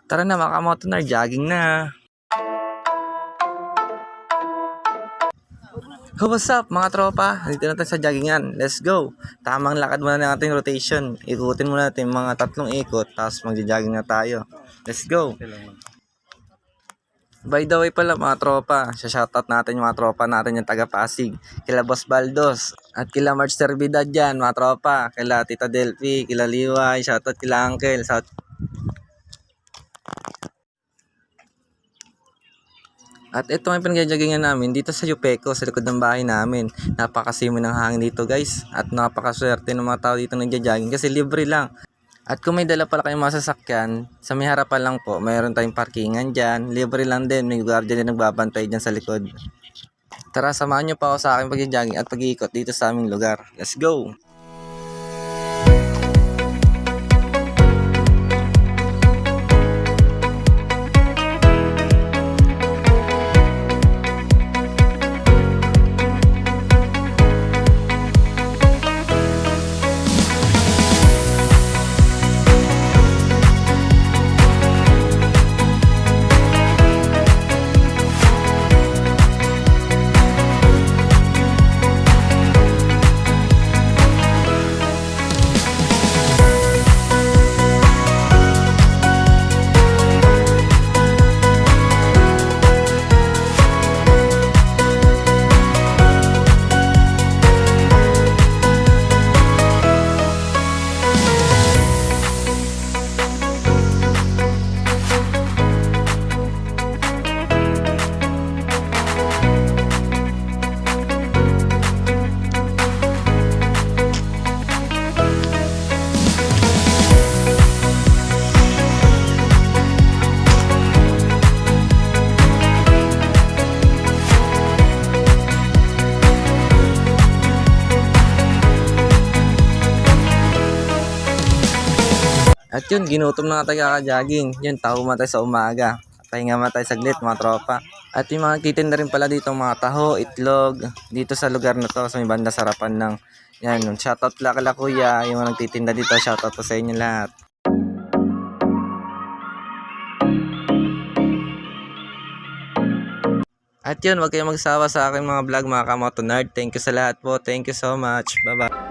Tara na mga kamotonar, jogging na. Oh, what's up mga tropa? Dito na tayo sa joggingan. Let's go. Tamang lakad muna natin rotation. Ikutin muna natin mga 3 ikot, tapos magja-jogging na tayo. Let's go. By the way pala mga tropa, shoutout natin yung mga tropa natin yung taga Pasig. Kila Boss Baldos at kila March Servidad dyan mga tropa. Kila Tita Delphi, kila Liway, shoutout kila Uncle. At ito ang pinag-joggingan namin dito sa Yupeco, sa likod ng bahay namin. Napakasimo ng hangin dito guys. At napakaswerte ng mga tao dito nagja-jogging kasi libre lang. At kung may dala pala kayong masasakyan, sa may harapan lang po, mayroon tayong parkingan dyan. Libre lang din, may guardian din nagbabantay dyan sa likod. Tara, samahan nyo pa ako sa aking pag-jogging at pag-iikot dito sa aming lugar. Let's go! At yun, ginutom na nga tayo kaka-jogging. Yun, taho man tayo sa umaga. Pahinga man tayo saglit mga tropa. At yung mga nagtitinda rin pala dito mga taho, itlog. Dito sa lugar na to, sa may banda sarapan ng. Yan, shoutout pala kala kuya. Yung mga nagtitinda dito, shoutout po sa inyo lahat. At yun, wag kayong magsawa sa aking mga vlog mga kamotonard. Thank you sa lahat po. Thank you so much. Bye-bye.